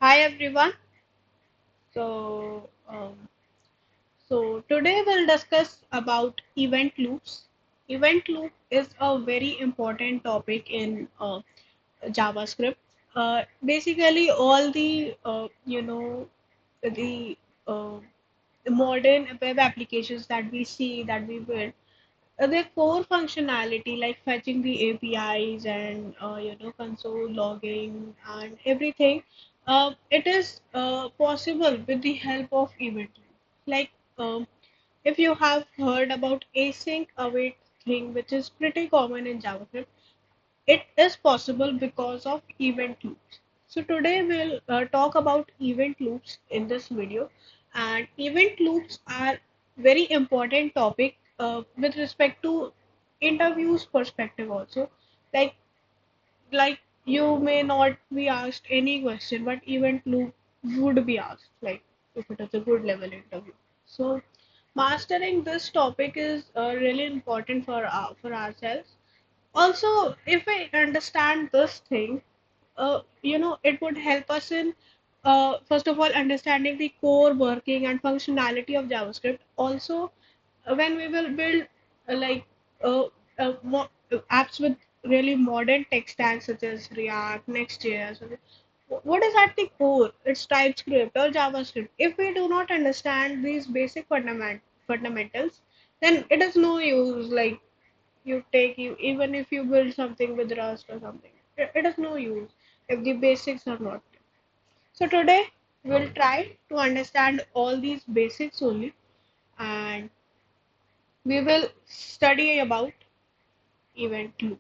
Hi everyone. So, um, so today we'll discuss about event loops. Event loop is a very important topic in JavaScript. Basically, all the uh, modern web applications that we see that we build, their core functionality like fetching the APIs and console logging and everything, it is possible with the help of event loop. Like if you have heard about async await thing, which is pretty common in JavaScript, it is possible because of event loops. So today we'll talk about event loops in this video, and event loops are very important topic with respect to interviews perspective also. Like like you may not be asked any question, but event loop would be asked, like if it is a good level interview. So mastering this topic is really important for ourselves. Also, if I understand this thing, it would help us in first of all understanding the core working and functionality of JavaScript. Also, when we will build like uh, apps with really modern tech stacks such as React, Next.js, what is at the core? It's TypeScript or JavaScript. If we do not understand these basic fundamentals, then it is no use. Like you even if you build something with Rust or something, it is no use if the basics are not there. So today we'll try to understand all these basics only, and we will study about event loop.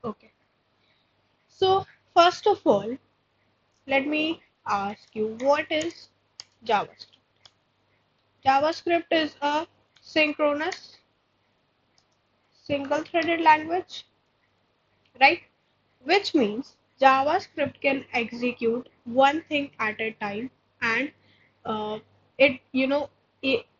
Okay. So first of all, let me ask you, what is JavaScript? JavaScript is a synchronous single-threaded language, right? Which means JavaScript can execute one thing at a time, and uh, it you know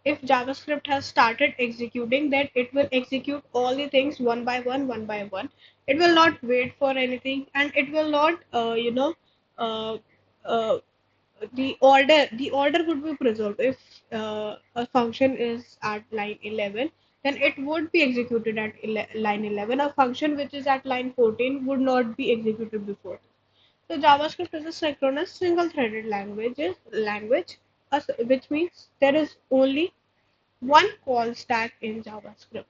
if JavaScript has started executing, then it will execute all the things one by one. It will not wait for anything, and it will not uh, uh, the order would be preserved. If a function is at line 11, then it would be executed at line 11. A function which is at line 14 would not be executed before. So JavaScript is a synchronous single-threaded language, which means there is only one call stack in JavaScript.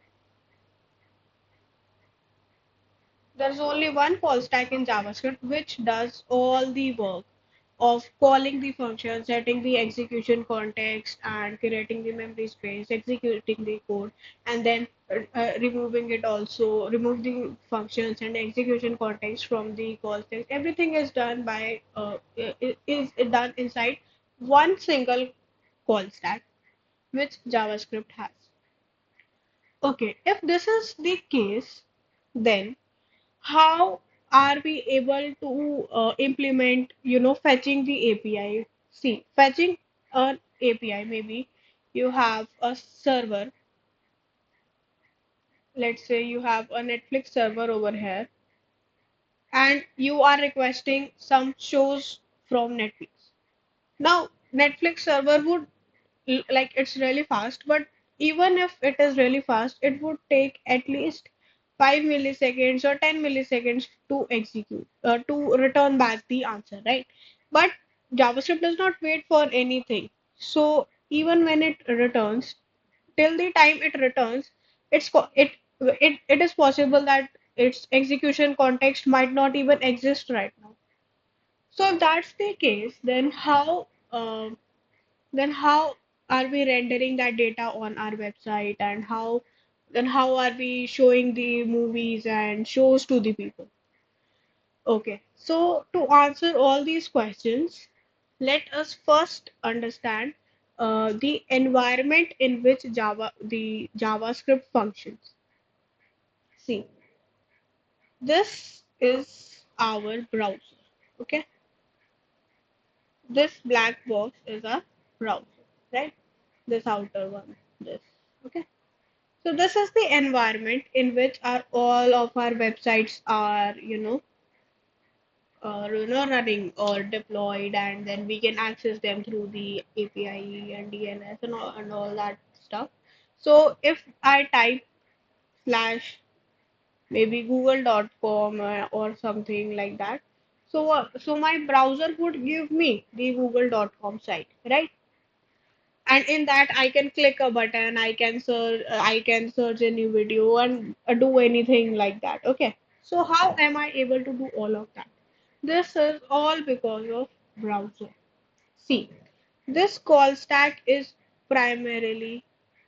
There's only one call stack in JavaScript which does all the work of calling the function, setting the execution context, and creating the memory space, executing the code, and then removing it also, remove the functions and execution context from the call stack. Everything is done by is done inside one single call stack which JavaScript has. Okay, if this is the case, then how are we able to implement fetching the API? See, fetching an API, maybe you have a server. Let's say you have a Netflix server over here, and you are requesting some shows from Netflix. Now Netflix server would, like, it's really fast, but even if it is really fast, it would take at least 5 milliseconds or 10 milliseconds to execute, to return back the answer, right? But JavaScript does not wait for anything. So even when it returns, till the time it returns, it is possible that its execution context might not even exist right now. So if that's the case, then how are we rendering that data on our website, and how are we showing the movies and shows to the people? Okay, so to answer all these questions, let us first understand the environment in which the JavaScript functions. See, this is our browser. Okay, this black box is a browser, right? This outer one, this. Okay. So this is the environment in which our all of our websites are, running or deployed, and then we can access them through the API and DNS and all that stuff. So if I type slash maybe google.com or something like that, so my browser would give me the google.com site, right? And in that I can click a button, I can search a new video and do anything like that. Okay, so how am I able to do all of that? This is all because of browser. See, this call stack is primarily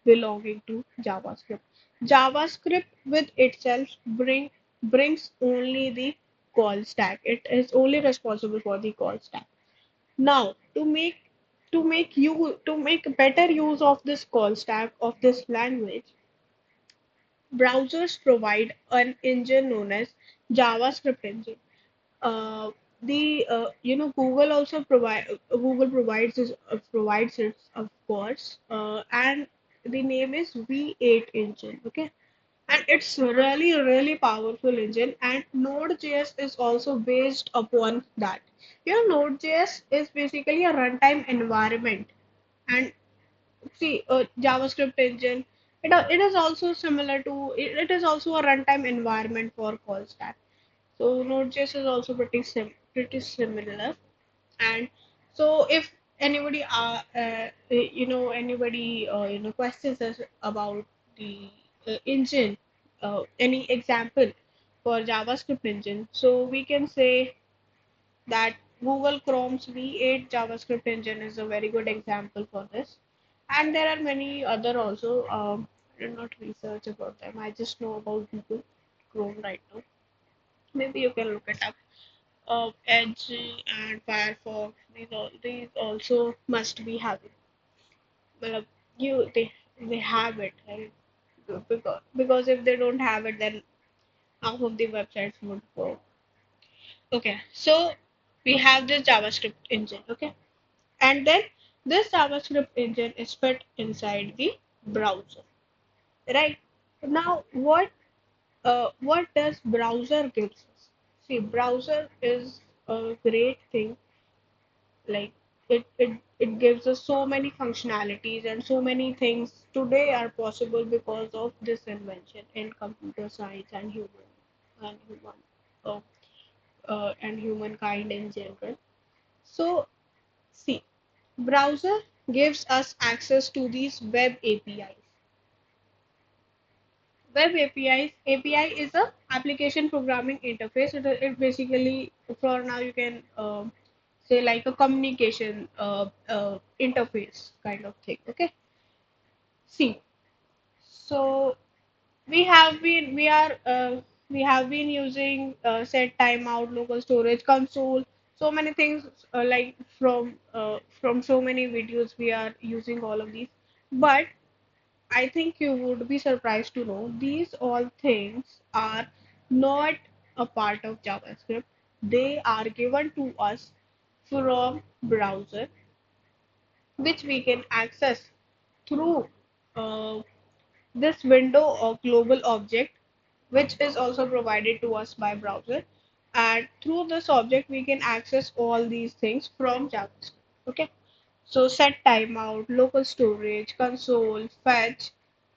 belonging to JavaScript. JavaScript with itself brings only the call stack. It is only responsible for the call stack. Now, to make better use of this call stack of this language, browsers provide an engine known as JavaScript engine. The Google provides it, of course, and the name is V8 engine. Okay, and it's really powerful engine, and Node.js is also based upon that. Node.js is basically a runtime environment, and see, JavaScript engine, it is also similar to it is also a runtime environment for call stack. So Node.js is also pretty similar. And so if anybody questions us about the engine, any example for JavaScript engine, so we can say that Google Chrome's V8 JavaScript engine is a very good example for this. And there are many other also. I did not research about them. I just know about Google Chrome right now. Maybe you can look it up. Edge and Firefox, these also must be having. Well, they have it, right? Because if they don't have it, then half of the websites would go. Okay, so we have this JavaScript engine, okay, and then this JavaScript engine is fit inside the browser, right? Now, what does browser gives us? See, browser is a great thing. Like, it gives us so many functionalities, and so many things today are possible because of this invention in computer science and uh, humankind in general. So see, browser gives us access to these web APIs. Web APIs. API is a application programming interface. It basically, for now, you can say like a communication interface kind of thing. Okay. See, so we have been using set timeout, local storage, console, so many things, like from so many videos we are using all of these. But I think you would be surprised to know these all things are not a part of JavaScript. They are given to us from browser, which we can access through uh, this window or global object, which is also provided to us by browser. And through this object, we can access all these things from JavaScript. Okay. So set timeout, local storage, console, fetch,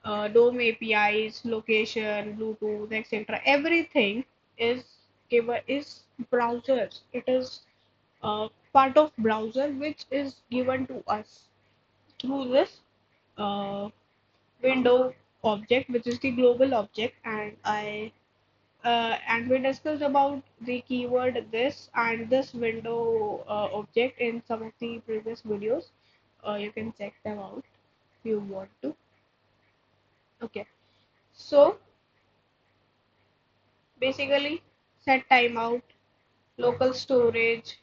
DOM APIs, location, Bluetooth, etc. Everything is is browsers. It is part of browser which is given to us through this uh, window object, which is the global object. And we discussed about the keyword this and this window object in some of the previous videos. You can check them out if you want to. Okay, so basically, set timeout, local storage,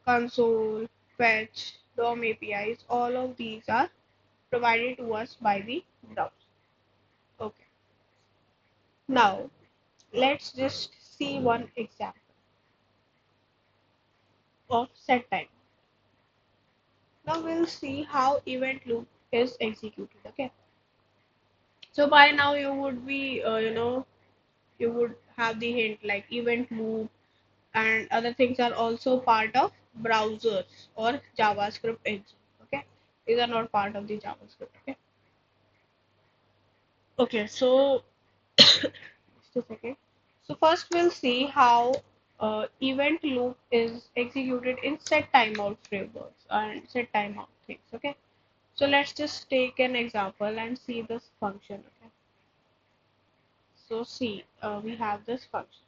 console, fetch, DOM APIs, all of these are provided to us by the browser. Okay, now let's just see one example of set time. Now we'll see how event loop is executed. Okay, so by now you would be, you would have the hint like event loop and other things are also part of browsers or JavaScript engine. Okay, these are not part of the JavaScript. Okay, okay. So just a second. So first we'll see how event loop is executed in set timeout frameworks and set timeout things. Okay, so let's just take an example and see this function. Okay, so see, we have this function.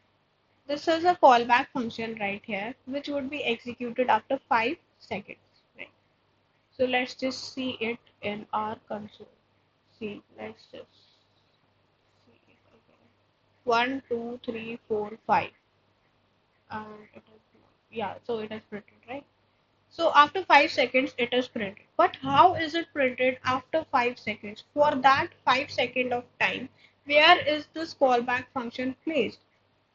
This is a callback function right here, which would be executed after 5 seconds. Right. So let's just see it in our console. See, let's just see if I can. 1, 2, 3, 4, 5. And it is, yeah, so it is printed, right? So after 5 seconds, it is printed. But how is it printed after 5 seconds? For that 5 second of time, where is this callback function placed?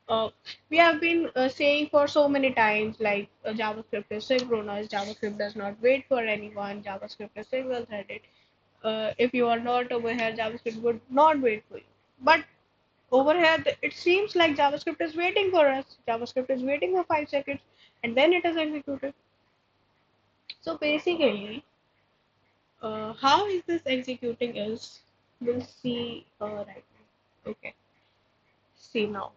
uh, we have been saying for so many times like JavaScript is synchronous, JavaScript does not wait for anyone, JavaScript is single threaded. If you are not over here, JavaScript would not wait for you. But over here, it seems like JavaScript is waiting for us. JavaScript is waiting for 5 seconds and then it is executed. So basically, how is this executing is we'll see right now. Okay, see now.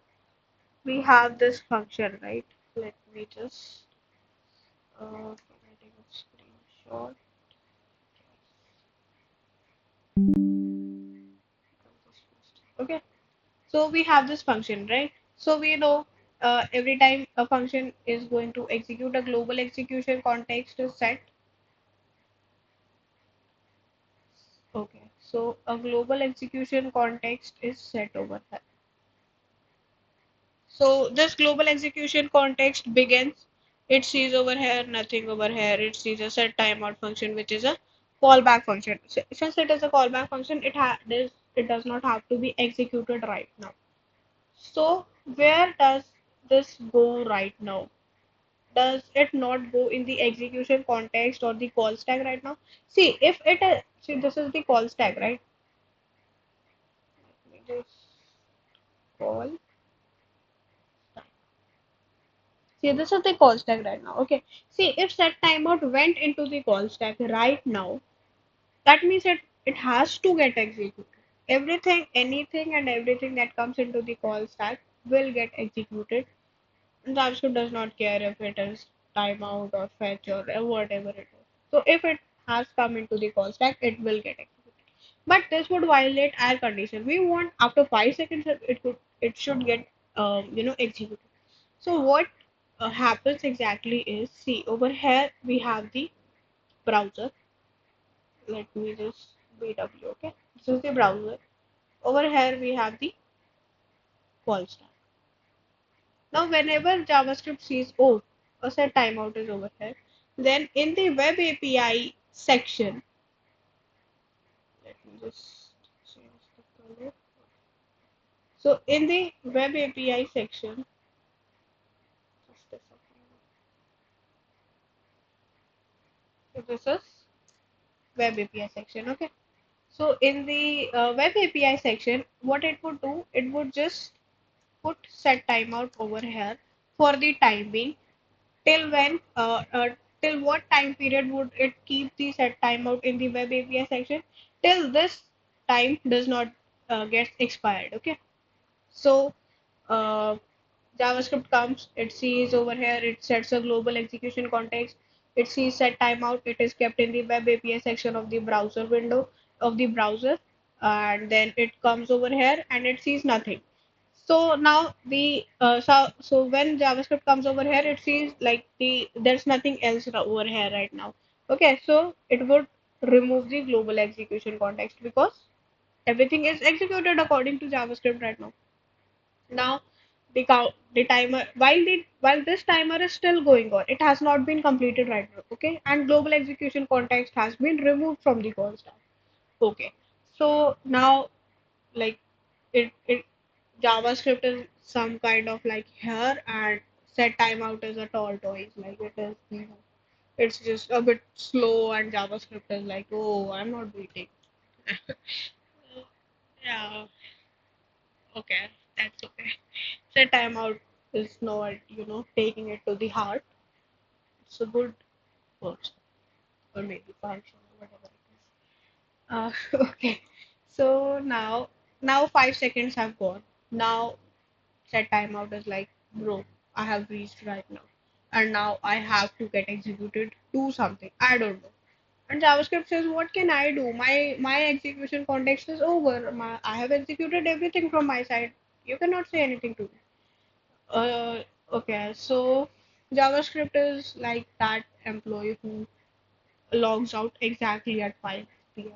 We have this function, right? Let me just getting a screenshot. Okay, so we have this function, right? So we know every time a function is going to execute, a global execution context is set. Okay, so a global execution context is set over here. So this global execution context begins. It sees over here, nothing over here. It sees a set timeout function, which is a callback function. Since it is a callback function, it does not have to be executed right now. So where does this go right now? Does it not go in the execution context or the call stack right now? See, if it is, see, this is the call stack, right? Let me just call. See, this is the call stack right now. Okay. See, if set timeout went into the call stack right now, that means it has to get executed. Everything, anything, and everything that comes into the call stack will get executed. And JavaScript does not care if it is timeout or fetch or whatever it is. So if it has come into the call stack, it will get executed. But this would violate our condition. We want after 5 seconds it should get executed. So what happens exactly is, see over here we have the browser. Let me just BW. Okay, this is the browser. Over here we have the call stack. Now whenever JavaScript sees, oh, a set timeout is over here, then in the web API section, let me just change the color. So in the web API section, just a second. So this is web API section. Okay. So in the web API section, what it would do, it would just put set timeout over here for the time being. Till when, till what time period would it keep the set timeout in the web API section? Till this time does not get expired. Okay. So uh, JavaScript comes, it sees over here, it sets a global execution context, it sees set timeout, it is kept in the web API section of the browser window of the browser, and then it comes over here and it sees nothing. So now so when JavaScript comes over here, it sees like there's nothing else over here right now. Okay, so it would remove the global execution context because everything is executed according to JavaScript right now. Now the timer while this timer is still going on, it has not been completed right now. Okay, and global execution context has been removed from the call stack. Okay, so now like it JavaScript is some kind of like here and set timeout is a tortoise. Like it is, it's just a bit slow and JavaScript is like, oh, I'm not waiting. Yeah, okay, that's okay. Set timeout is not, taking it to the heart. It's a good person or maybe function or whatever it is. Okay. So now 5 seconds have gone. Now set timeout is like, bro, I have reached right now. And now I have to get executed, do something. I don't know. And JavaScript says, what can I do? My execution context is over. I have executed everything from my side. You cannot say anything to me. Uh, okay, so JavaScript is like that employee who logs out exactly at 5 p.m.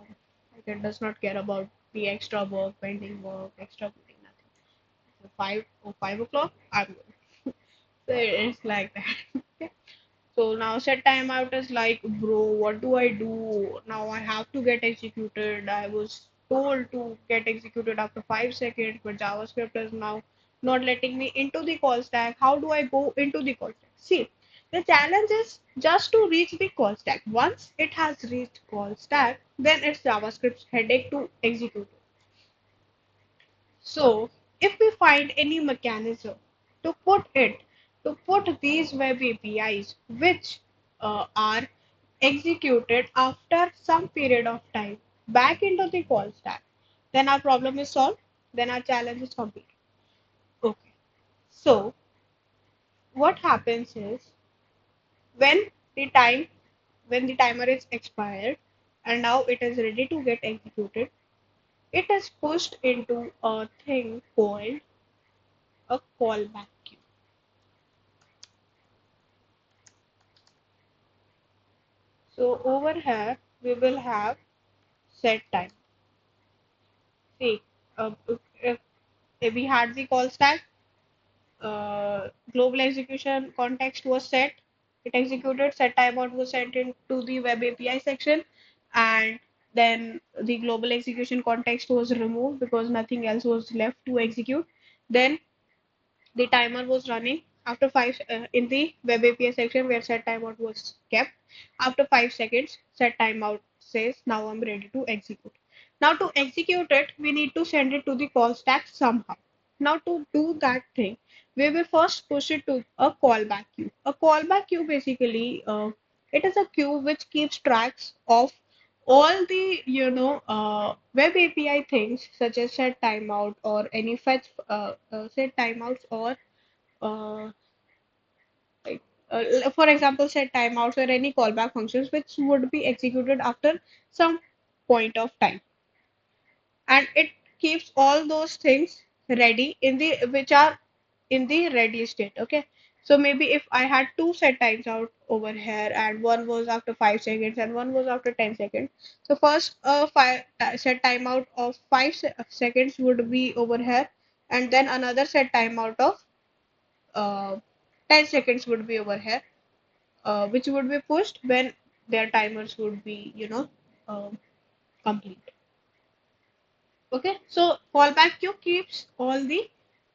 Like it does not care about the extra work, pending work, extra meeting, nothing. So 5 o'clock, I'm good. So it's like that. So now set timeout is like, bro, what do I do? Now I have to get executed. I was told to get executed after 5 seconds, but JavaScript is now not letting me into the call stack. How do I go into the call stack? See, the challenge is just to reach the call stack. Once it has reached call stack, then it's JavaScript's headache to execute it. So, if we find any mechanism to put these web APIs which are executed after some period of time back into the call stack, then our problem is solved, then our challenge is complete. Okay. So, what happens is when the time when the timer is expired and now it is ready to get executed, it is pushed into a thing called a callback queue. So over here we will have set time. See, if we had the call stack, global execution context was set, it executed, set timeout was sent into the web API section, and then the global execution context was removed because nothing else was left to execute. Then the timer was running after in the web API section where set timeout was kept. After 5 seconds, set timeout says now I'm ready to execute. Now to execute it, we need to send it to the call stack somehow. Now to do that thing, we will first push it to a callback queue. A callback queue basically, it is a queue which keeps tracks of all the web API things such as set timeout or any fetch set timeouts or uh, like for example set timeouts or any callback functions which would be executed after some point of time, and it keeps all those things ready in the which are in the ready state. Okay, so maybe if I had two set times out over here and one was after 5 seconds and one was after 10 seconds, so first set timeout of 5 seconds would be over here, and then another set timeout of uh, 10 seconds would be over here, which would be pushed when their timers would be, complete. Okay, so fallback queue keeps all the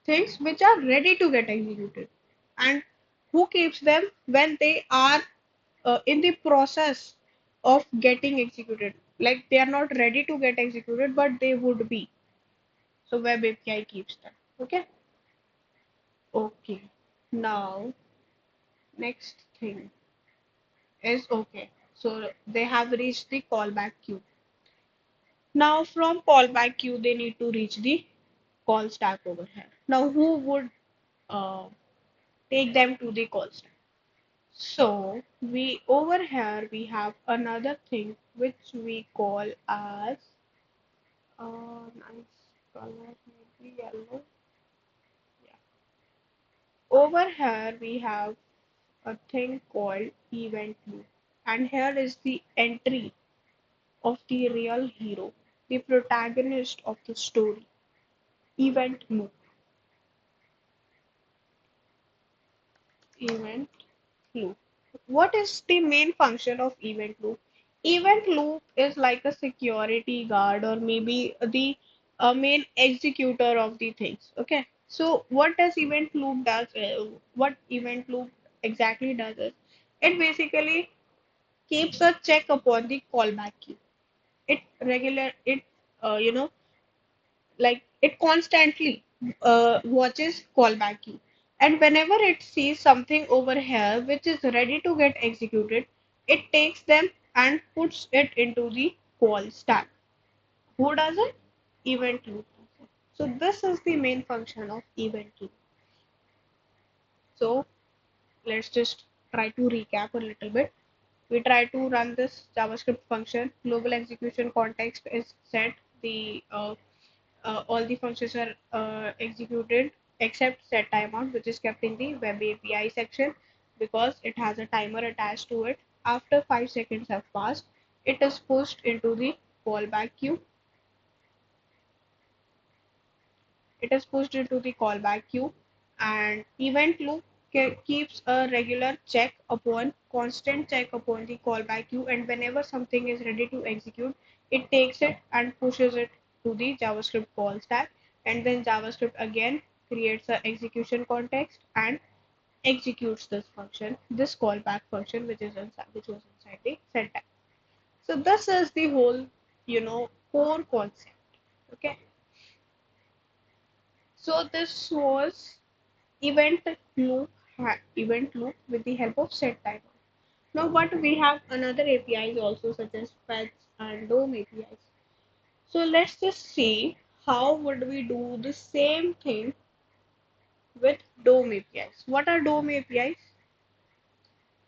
things which are ready to get executed. And who keeps them when they are in the process of getting executed? Like they are not ready to get executed, but they would be. So web API keeps them. Okay. Okay. Now, next thing is okay. So they have reached the callback queue. Now from callback queue, they need to reach the call stack over here. Now who would uh, take them to the call stack? So we over here we have another thing which we call as nice color, maybe yellow. Yeah. Over here we have a thing called event loop, and here is the entry of the real hero, the protagonist of the story. Event loop. Event loop. What is the main function of event loop? Event loop is like a security guard or maybe the main executor of the things. Okay. So what does event loop does? What event loop exactly does is it basically keeps a check upon the callback queue. It you know like it constantly watches callback queue. And whenever it sees something over here which is ready to get executed, it takes them and puts it into the call stack. Who does it? Event loop does it. So this is the main function of event loop. So let's just try to recap a little bit. We try to run this JavaScript function. Global execution context is set. The all the functions are executed except set timeout, which is kept in the web API section because it has a timer attached to it. After 5 seconds have passed, it is pushed into the callback queue. It is pushed into the callback queue, and event loop keeps a regular check upon constant check upon the callback queue, and whenever something is ready to execute, it takes it and pushes it to the JavaScript call stack, and then JavaScript again creates a execution context and executes this function, this callback function, which was inside the set tag. So this is the whole, core concept. Okay. So this was event event loop with the help of set timer. Now, but we have another APIs also such as fetch and DOM APIs. So let's just see how would we do the same thing with DOM APIs. What are DOM APIs?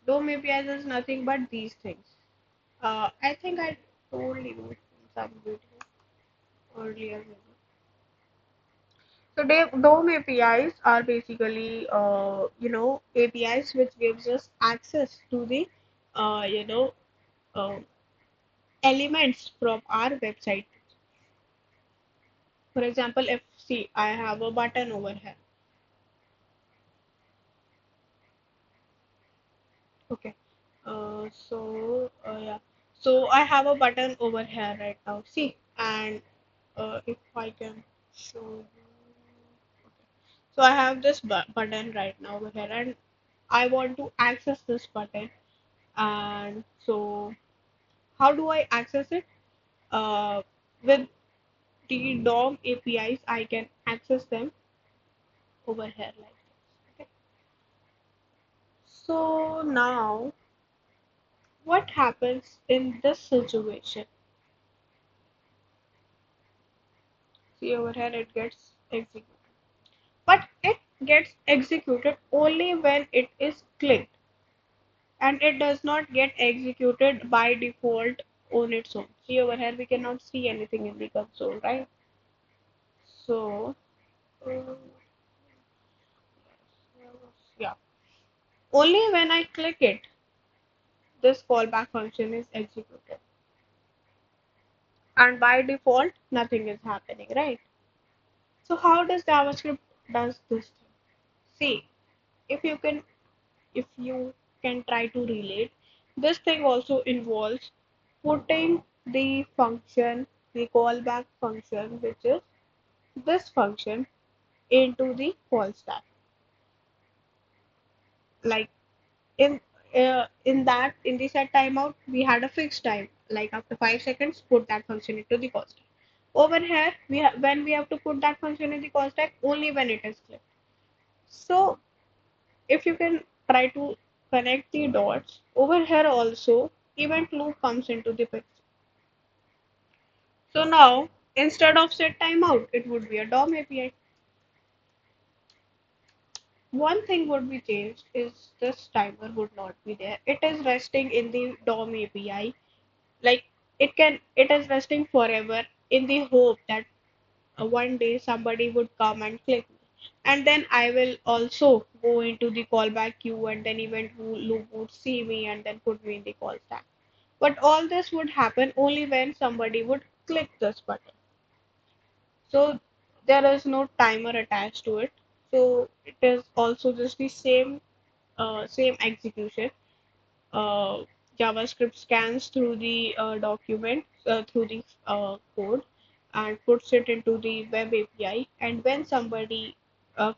DOM APIs is nothing but these things. I think I told you in some video earlier. So DOM APIs are basically, APIs which gives us access to the, uh, uh, elements from our website. For example, if see I have a button over here. Okay. Yeah. So I have a button over here right now. See, and if I can show you. Okay. So I have this button right now over here, and I want to access this button. And so, how do I access it? With the DOM APIs, I can access them over here like this. Okay. So now, what happens in this situation? See over here, it gets executed. But it gets executed only when it is clicked, and it does not get executed by default on its own. See over here, we cannot see anything in the console, right? So, uh, yeah, only when I click it, this callback function is executed. And by default, nothing is happening, right? So how does JavaScript does this thing? See, if you can if you can try to relate, this thing also involves putting the function, the callback function, which is this function, into the call stack. Like in in the set timeout, we had a fixed time. Like after 5 seconds, put that function into the call stack. Over here, when we have to put that function in the call stack, only when it is clicked. So if you can try to connect the dots, over here also event loop comes into the picture. So now instead of set timeout, it would be a DOM API. One thing would be changed is this timer would not be there. It is resting in the DOM API. Like it is resting forever in the hope that one day somebody would come and click me. And then I will also go into the callback queue, and then event loop would see me and then put me in the call stack. But all this would happen only when somebody would click this button. So there is no timer attached to it. So it is also just the same execution. uh, JavaScript scans through the document, through the code, and puts it into the web API. And when somebody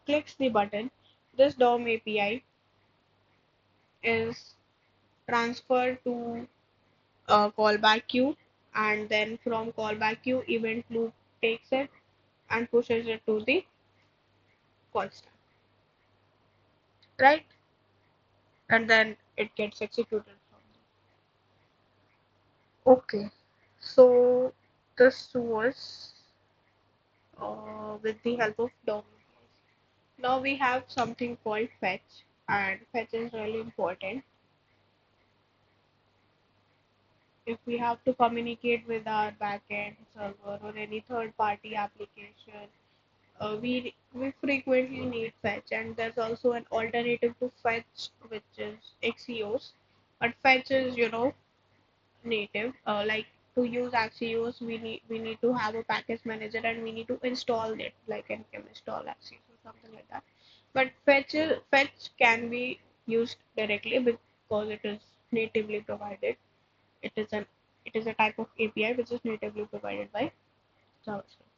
clicks the button, this DOM API is transferred to callback queue, and then from callback queue, event loop takes it and pushes it to the call stack. right? And then it gets executed from there. Okay, so this was with the help of DOM. Now we have something called fetch, and fetch is really important if we have to communicate with our backend server or any third party application. We frequently need fetch, and there's also an alternative to fetch, which is Axios. But fetch is, native. Like to use Axios, we need to have a package manager and we need to install it, like npm install Axios or something like that. But fetch can be used directly because it is natively provided. It is an it is a type of API which is natively provided by JavaScript.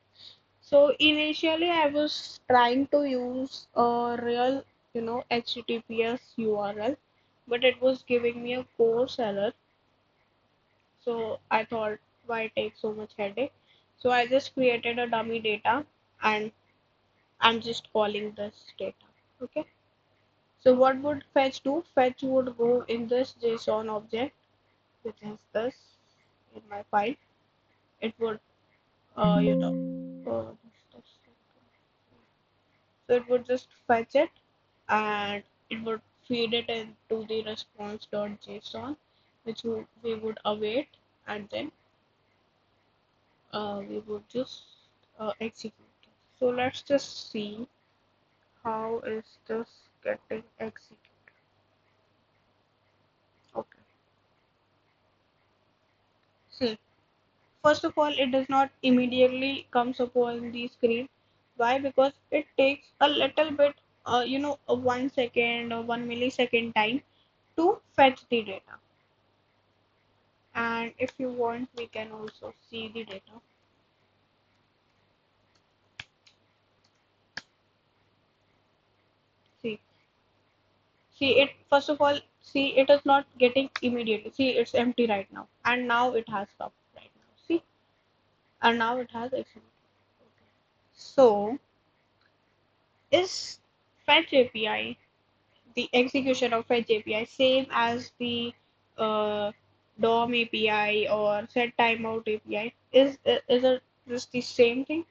So initially, I was trying to use a real, HTTPS URL, but it was giving me a course error. So I thought, why take so much headache? So I just created a dummy data, and I'm just calling this data. Okay. So what would fetch do? Fetch would go in this JSON object, which is this in my file. It would, so it would just fetch it, and it would feed it into the response.json, which we would await, and then we would just execute it. So let's just see how is this getting executed. Okay. See, first of all, it does not immediately comes upon the screen. Why? Because it takes a little bit, a 1 second or 1 millisecond time to fetch the data. And if you want, we can also see the data. See, see it first of all. See, it is not getting immediately. See, it's empty right now, and now it has stopped right now. See, and now it has executed. Okay. So, is fetch API, the execution of fetch API, same as the uh, DOM API or set timeout API? Is it just the same thing?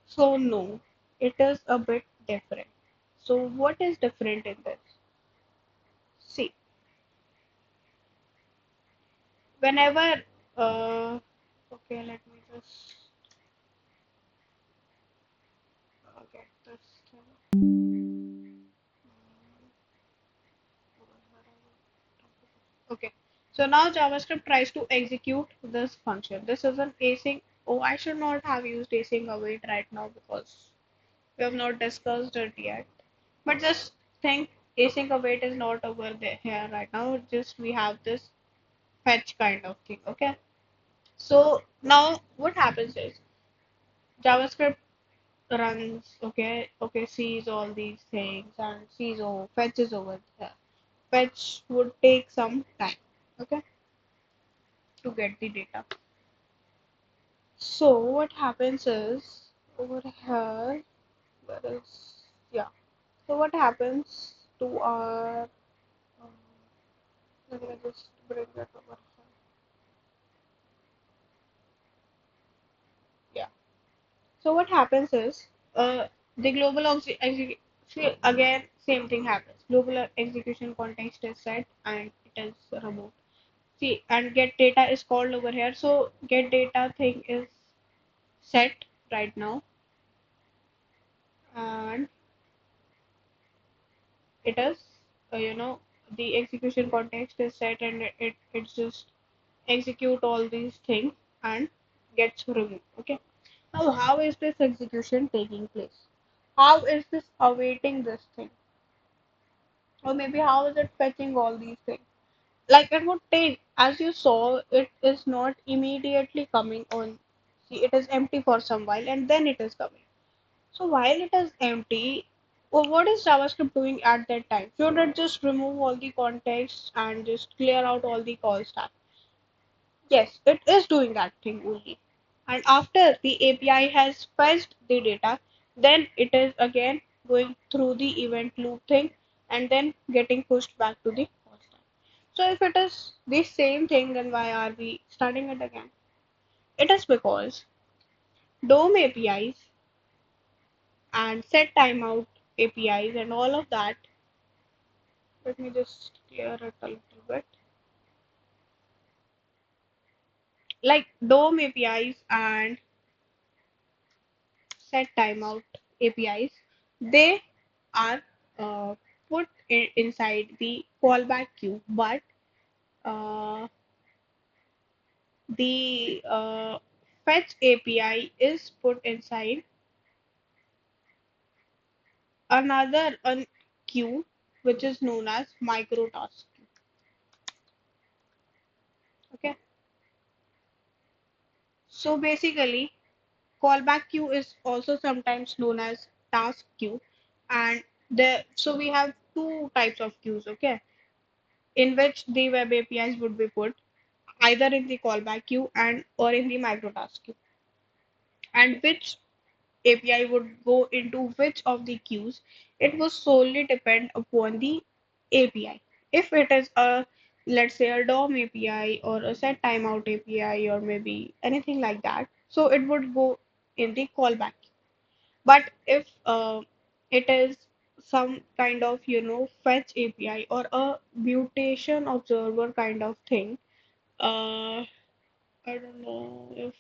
So no, it is a bit different. So what is different in this? See, whenever okay, let me just get this thing. Okay, so now JavaScript tries to execute this function. This is an async. Oh, I should not have used async await right now because we have not discussed it yet. But just think async await is not over there here right now. Just we have this fetch kind of thing. Okay. So now what happens is JavaScript runs, okay, sees all these things and sees, oh, fetch is over there. Fetch would take some time, okay, to get the data. So what happens is over here, where is, yeah. So what happens to our, um, let me just bring that over here. Yeah. So what happens is, the global again same thing happens. Global execution context is set and it is removed. See, and get data is called over here. So get data thing is set right now, and it is, the execution context is set, and it's just execute all these things and gets removed. Okay. Now, how is this execution taking place? How is this awaiting this thing? Or maybe how is it fetching all these things? Like it would take, as you saw, it is not immediately coming on. See, it is empty for some while and then it is coming. So while it is empty, well, what is JavaScript doing at that time? Should it just remove all the context and just clear out all the call stack? Yes, it is doing that thing only. And after the API has fetched the data, then it is again going through the event loop thing and then getting pushed back to the call stack. So if it is the same thing, then why are we starting it again? It is because DOM APIs and set timeout APIs and all of that. Let me just clear it a little bit. Like DOM APIs and set timeout APIs, they are put inside the callback queue, but uh, the fetch API is put inside another queue, which is known as micro task queue. Okay, so basically, callback queue is also sometimes known as task queue, and so we have two types of queues. Okay, in which the web APIs would be put either in the callback queue and or in the microtask queue, and which API would go into which of the queues, it will solely depend upon the API. If it is a, let's say, a DOM API or a set timeout API or maybe anything like that, so it would go in the callback. But if it is some kind of, fetch API or a mutation observer kind of thing, uh, I don't know if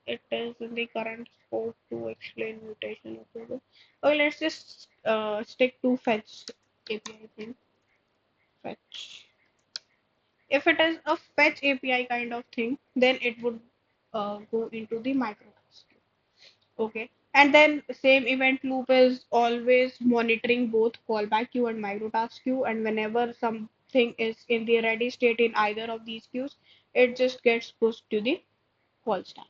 it is in the current scope to explain mutation observer. Okay, let's just stick to fetch API thing. Fetch. If it is a fetch API kind of thing, then it would go into the microtask. Okay. And then same event loop is always monitoring both callback queue and microtask queue. And whenever something is in the ready state in either of these queues, it just gets pushed to the call stack.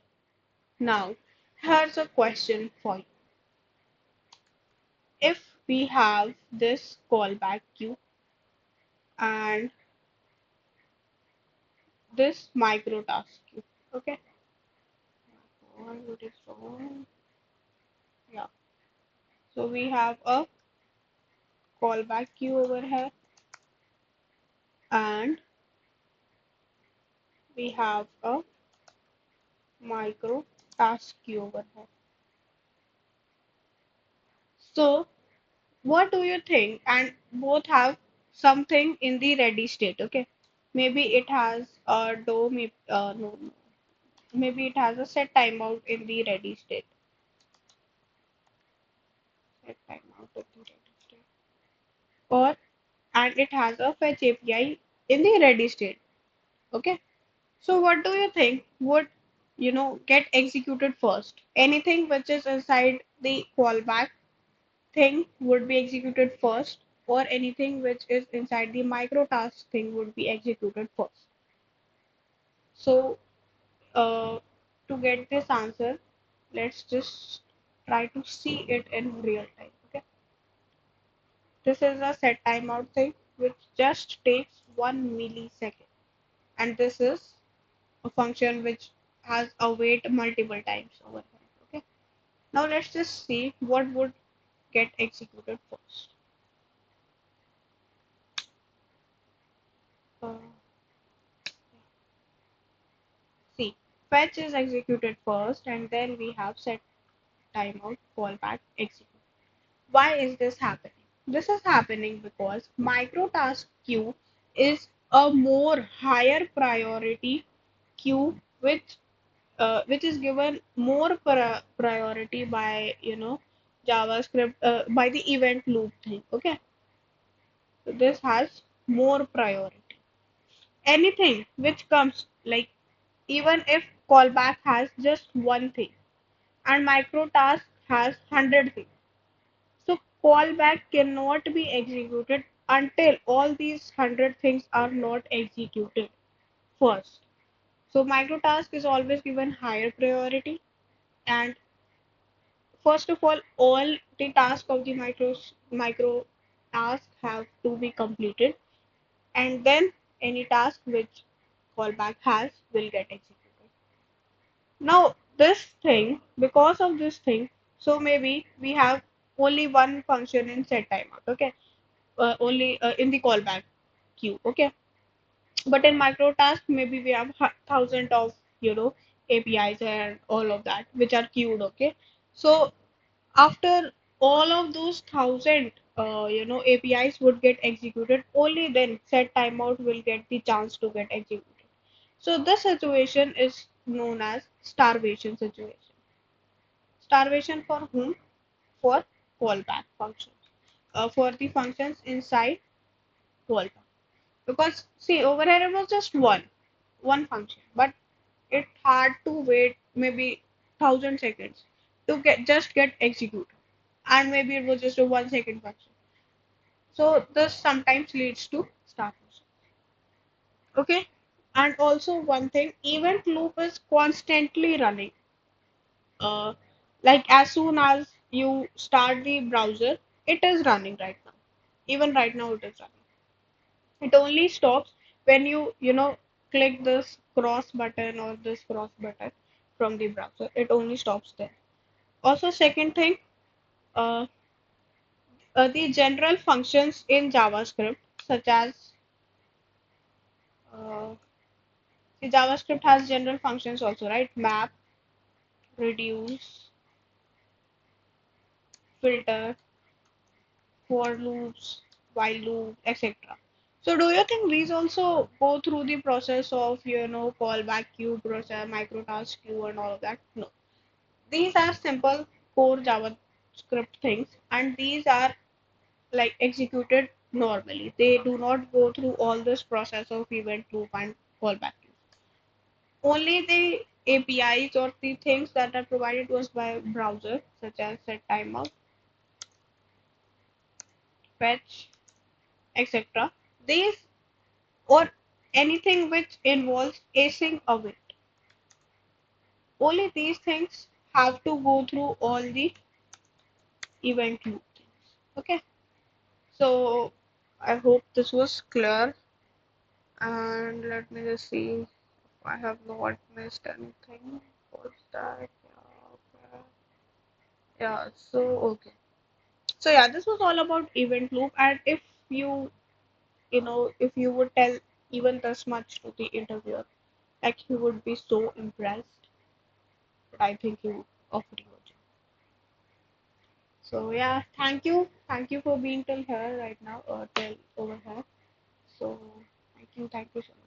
Now, here's a question for you. If we have this callback queue and this microtask queue, okay? What would it show? Yeah. So we have a callback queue over here and we have a micro task queue over here. So what do you think? And both have something in the ready state, okay? Maybe it has a no, maybe it has a set timeout in the ready state. Set timeout in the ready state. Or and it has a fetch API in the ready state. Okay. So what do you think would get executed first? Anything which is inside the callback thing would be executed first, or anything which is inside the micro task thing would be executed first. So uh, to get this answer, let's just try to see it in real time. Okay, this is a set timeout thing which just takes 1 millisecond, and this is a function which has a wait multiple times over here. Okay, now let's just see what would get executed first. Uh, See, fetch is executed first, and then we have set timeout callback execute. Why is this happening? This is happening because microtask queue is a more higher priority queue which is given more priority by JavaScript by the event loop thing. Okay, so this has more priority. Anything which comes like even if callback has just one thing and microtask has 100 things. So callback cannot be executed until all these 100 things are not executed first. So microtask is always given higher priority, and first of all the tasks of the micro task have to be completed, and then any task which callback has will get executed. Now, this thing, because of this thing, so maybe we have only one function in set timeout. Okay. only in the callback queue. Okay, but in micro task maybe we have thousand of APIs and all of that which are queued. Okay, so after all of those thousand APIs would get executed, only then set timeout will get the chance to get executed. So this situation is known as starvation situation. Starvation for whom? For callback functions, for the functions inside callback. Because see, over here it was just one function, but it had to wait maybe 1,000 seconds to get executed, and maybe it was just a 1 second function. So this sometimes leads to starvation. Okay, and also one thing, event loop is constantly running. Uh, like as soon as you start the browser, it is running right now. Even right now, it is running. It only stops when you click this cross button or this cross button from the browser. It only stops there. Also, second thing, uh, the general functions in JavaScript, such as uh, the JavaScript has general functions also, right? Map, reduce, filter, for loops, while loop, etc. So do you think these also go through the process of callback queue process, microtask queue, and all of that? No. These are simple core JavaScript things, and these are like executed normally. They do not go through all this process of event loop and callback queue. Only the APIs or the things that are provided to us by browser, such as set timeout, fetch, etc. These or anything which involves async await. Only these things have to go through all the event loop things. Okay, so I hope this was clear, and let me just see if I have not missed anything. What's that? Yeah, okay. Yeah, so okay. So yeah, this was all about event loop, and if if you would tell even this much to the interviewer, like he would be so impressed that I think he would offer you a job. So yeah, thank you for being till here right now, till over here. So thank you so much.